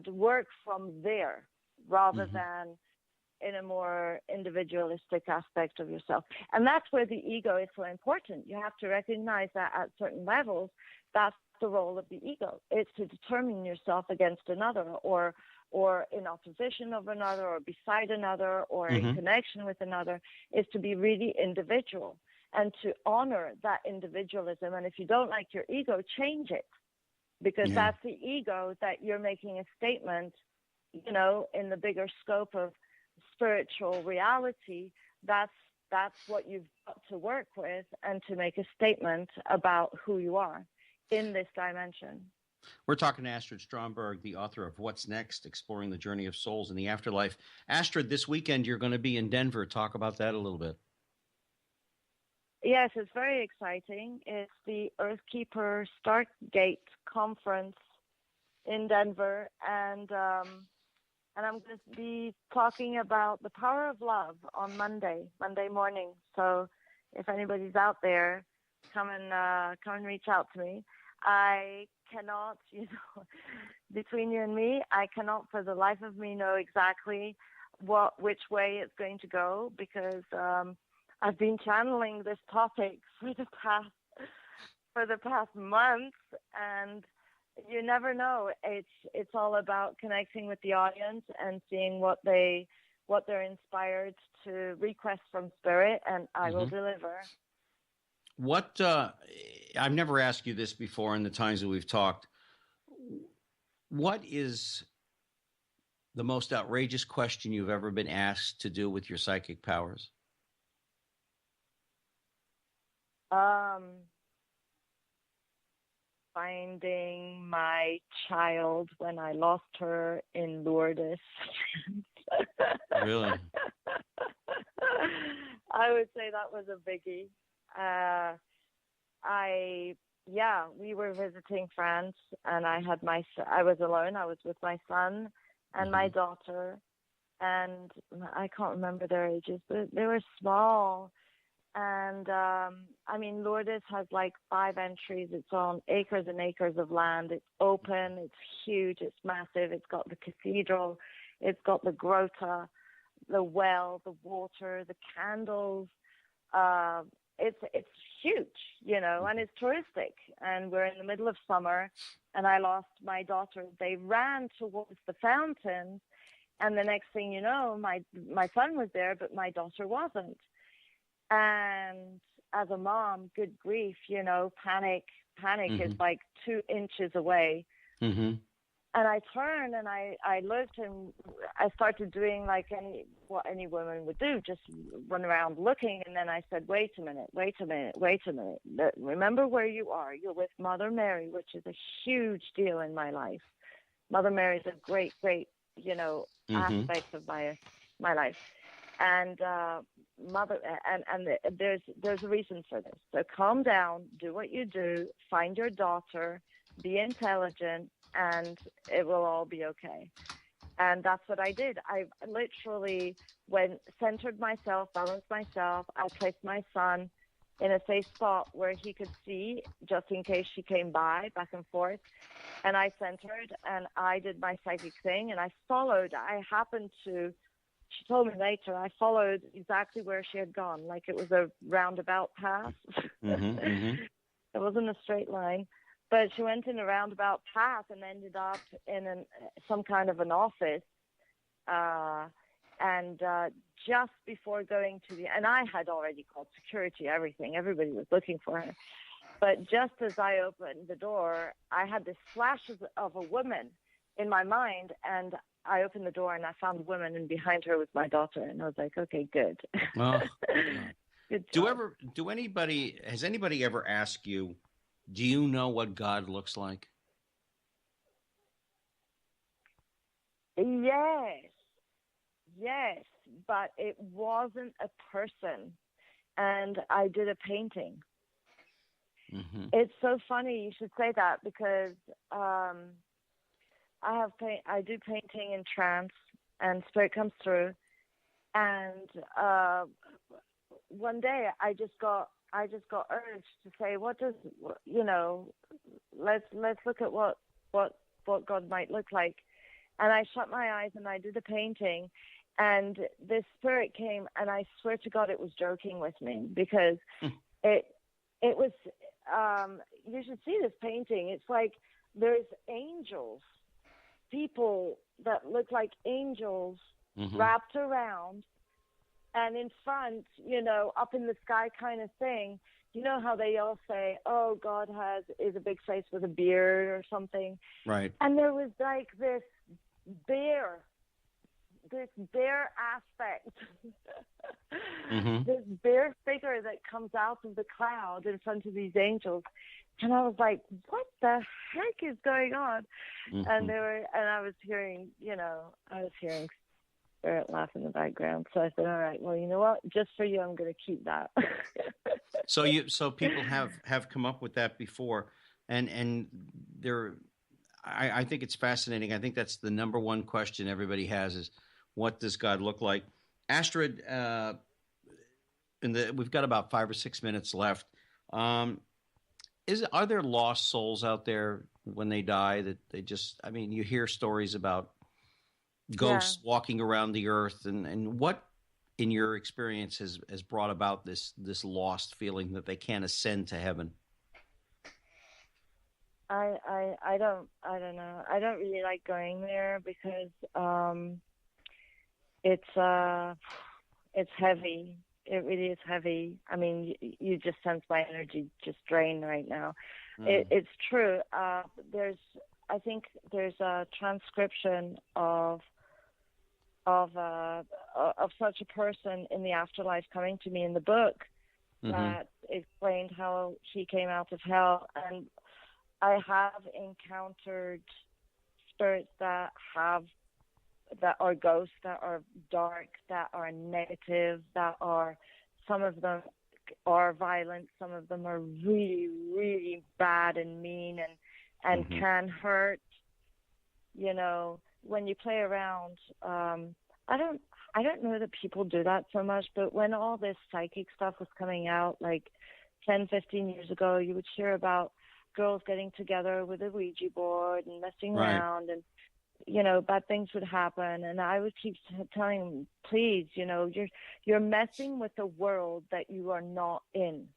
work from there rather than in a more individualistic aspect of yourself. And that's where the ego is so important. You have to recognize that at certain levels, that's the role of the ego. It's to determine yourself against another, or in opposition of another, or beside another, or in connection with another, is to be really individual and to honor that individualism. And if you don't like your ego, change it, because that's the ego that you're making a statement, in the bigger scope of spiritual reality. That's what you've got to work with, and to make a statement about who you are in this dimension. We're talking to Astrid Stromberg, the author of What's Next? Exploring the Journey of Souls in the Afterlife. Astrid, this weekend you're going to be in Denver. Talk about that a little bit. Yes, it's very exciting. It's the Earthkeeper Stargate Conference in Denver, and I'm going to be talking about the power of love on Monday morning. So if anybody's out there, come and reach out to me. I cannot, between you and me, I cannot for the life of me know exactly which way it's going to go, because I've been channeling this topic for the past month, and you never know. It's all about connecting with the audience and seeing what they're inspired to request from spirit, and I will deliver. What I've never asked you this before in the times that we've talked. What is the most outrageous question you've ever been asked to do with your psychic powers? Finding my child when I lost her in Lourdes. Really? I would say that was a biggie. We were visiting France, and I was alone. I was with my son and my daughter, and I can't remember their ages, but they were small. And Lourdes has 5 entries. It's on acres and acres of land. It's open. It's huge. It's massive. It's got the cathedral. It's got the grota, the well, the water, the candles. It's huge, and it's touristic. And we're in the middle of summer, and I lost my daughter. They ran towards the fountains, and the next thing you know, my son was there, but my daughter wasn't. And as a mom, good grief, panic is 2 inches away. And I turned and I looked, and I started doing what any woman would do, just run around looking. And then I said, wait a minute. Remember where you are. You're with Mother Mary, which is a huge deal in my life. Mother Mary is a great, aspect of my life. And there's a reason for this. So calm down, do what you do, find your daughter, be intelligent, and it will all be okay. And that's what I did. I literally centered myself, balanced myself. I placed my son in a safe spot where he could see, just in case she came by, back and forth. And I centered, and I did my psychic thing, and I followed. She told me later, I followed exactly where she had gone, like it was a roundabout path. It wasn't a straight line. But she went in a roundabout path and ended up in some kind of an office. And just before going and I had already called security, everything. Everybody was looking for her. But just as I opened the door, I had this flash of a woman in my mind. And I opened the door and I found a woman, and behind her was my daughter. And I was like, okay, good. Oh, good job. Has anybody ever asked you, do you know what God looks like? Yes, but it wasn't a person. And I did a painting. Mm-hmm. It's so funny you should say that, because I do painting in trance, and spirit comes through. And one day I just got urged to say, let's look at what God might look like. And I shut my eyes and I did a painting, and this spirit came, and I swear to God it was joking with me, because it was, you should see this painting. It's like there's angels, people that look like angels wrapped around, and in front, up in the sky kind of thing. You know how they all say, oh, God is a big face with a beard or something. Right. And there was like this bear aspect, this bear figure that comes out of the cloud in front of these angels. And I was like, what the heck is going on? And I was hearing spirit laugh in the background. So I said, all right, well, you know what? Just for you, I'm going to keep that. So people have come up with that before, and I think it's fascinating. I think that's the number one question everybody has is, what does God look like? Astrid, we've got about 5 or 6 minutes left. Are there lost souls out there when they die that you hear stories about ghosts walking around the earth, and what in your experience has brought about this lost feeling that they can't ascend to heaven? I don't know. I don't really like going there because it's heavy. It really is heavy. I mean, you just sense my energy just drain right now. It's true. I think there's a transcription of such a person in the afterlife coming to me in the book that explained how he came out of hell. And I have encountered spirits that are ghosts, that are dark, that are negative, some of them are violent, some of them are really, really bad and mean and can hurt. When you play around, I don't know that people do that so much, but when all this psychic stuff was coming out, like 10, 15 years ago, you would hear about girls getting together with a Ouija board and messing around, and bad things would happen. And I would keep telling them, please, you're messing with a world that you are not in.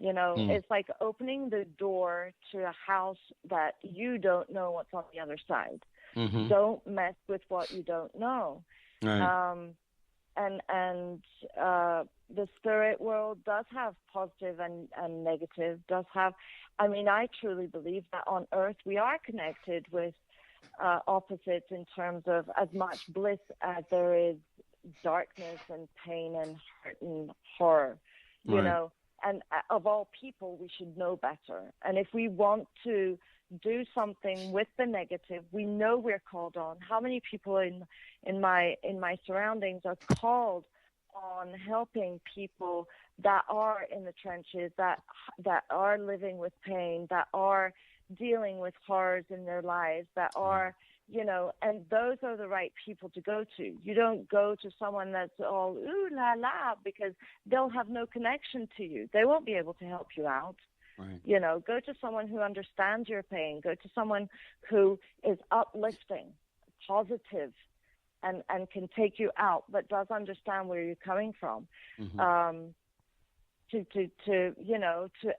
It's like opening the door to a house that you don't know what's on the other side. Don't mess with what you don't know. Right. And the spirit world does have positive and negative, I truly believe that on Earth we are connected with opposites in terms of as much bliss as there is darkness and pain and hurt and horror, you know. And of all people, we should know better. And if we want to do something with the negative, we know we're called on. How many people in my surroundings are called on helping people that are in the trenches, that are living with pain, that are dealing with horrors in their lives, that are, and those are the right people to go to. You don't go to someone that's all ooh la la, because they'll have no connection to you. They won't be able to help you out. Right. Go to someone who understands your pain. Go to someone who is uplifting, positive, and can take you out, but does understand where you're coming from. Mm-hmm. To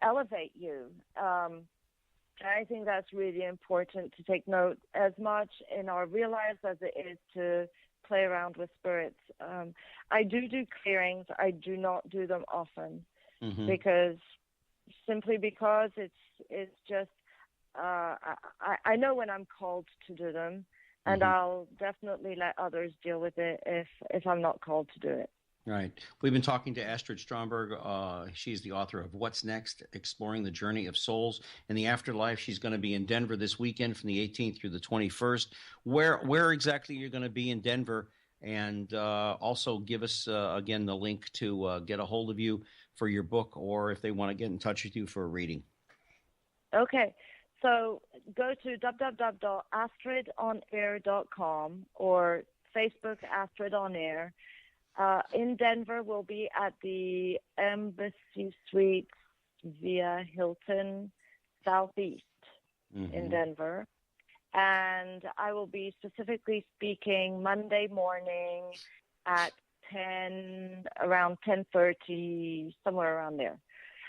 elevate you. I think that's really important to take note, as much in our real lives as it is to play around with spirits. I do clearings. I do not do them often, mm-hmm. because it's just I know when I'm called to do them, and mm-hmm. I'll definitely let others deal with it if I'm not called to do it. Right. We've been talking to Astrid Stromberg. She's the author of What's Next? Exploring the Journey of Souls in the Afterlife. She's going to be in Denver this weekend from the 18th through the 21st. Where exactly you're going to be in Denver? And also give us, again, the link to get a hold of you for your book, or if they want to get in touch with you for a reading. Okay. So go to www.astridonair.com or Facebook Astrid on Air. In Denver, we'll be at the Embassy Suites via Hilton Southeast mm-hmm. in Denver. And I will be specifically speaking Monday morning at around 10:30, somewhere around there.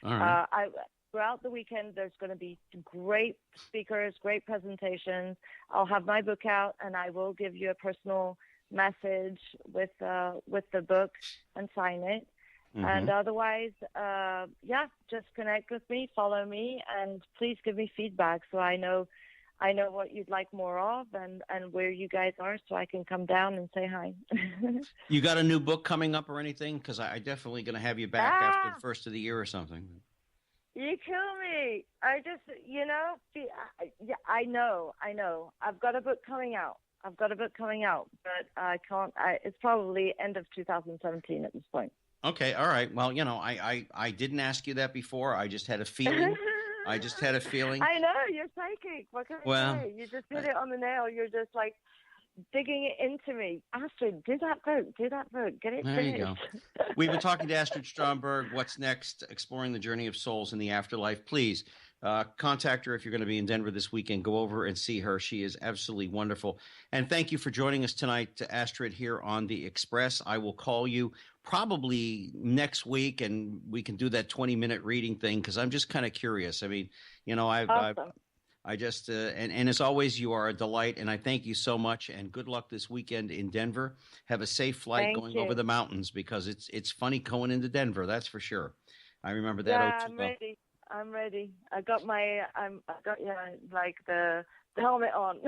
All right. Throughout the weekend, there's going to be great speakers, great presentations. I'll have my book out, and I will give you a personal message with the book and sign it. Mm-hmm. And otherwise, just connect with me, follow me, and please give me feedback so I know what you'd like more of and where you guys are, so I can come down and say hi. You got a new book coming up or anything? Because I definitely going to have you back after the first of the year or something. You kill me. I just, I know. I've got a book coming out, but I can't. It's probably end of 2017 at this point. Okay, all right. Well, I didn't ask you that before. I just had a feeling. I know, you're psychic. What can I say? You just hit it on the nail. You're just like digging it into me. Astrid, do that book. Get it there finished. You go. We've been talking to Astrid Stromberg. What's Next? Exploring the Journey of Souls in the Afterlife. Please contact her if you're going to be in Denver this weekend. Go over and see her. She is absolutely wonderful. And thank you for joining us tonight, Astrid, here on The Express. I will call you probably next week, and we can do that 20-minute reading thing, because I'm just kind of curious. I mean, awesome. I just and as always, you are a delight, and I thank you so much. And good luck this weekend in Denver. Have a safe flight going over the mountains, because it's funny going into Denver. That's for sure. I remember that. Yeah, I'm ready. I got the helmet on.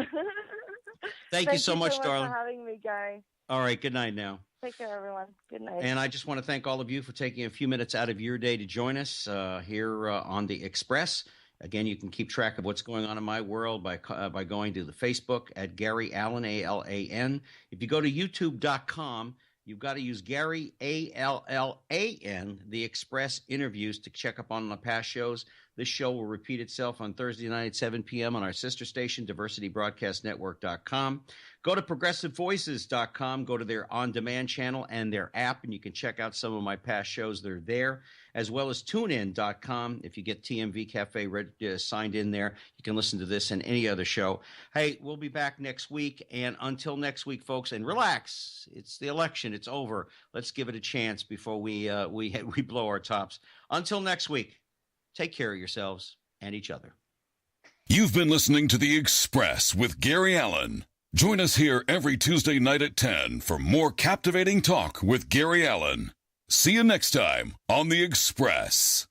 Thank you so much, darling. For having me, Gary. All right. Good night now. Take care, everyone. Good night. And I just want to thank all of you for taking a few minutes out of your day to join us here on The Express. Again, you can keep track of what's going on in my world by going to the Facebook at Gary Allan, ALAN. If you go to YouTube.com, you've got to use Gary, ALLAN, The Express interviews to check up on the past shows. This show will repeat itself on Thursday night at 7 p.m. on our sister station, diversitybroadcastnetwork.com. Go to progressivevoices.com, go to their on-demand channel and their app, and you can check out some of my past shows. They're there, as well as tunein.com. If you get TMV Cafe signed in there, you can listen to this and any other show. Hey, we'll be back next week, and until next week, folks, and relax. It's the election. It's over. Let's give it a chance before we blow our tops. Until next week, take care of yourselves and each other. You've been listening to The Express with Gary Allan. Join us here every Tuesday night at 10 for more captivating talk with Gary Allan. See you next time on The Express.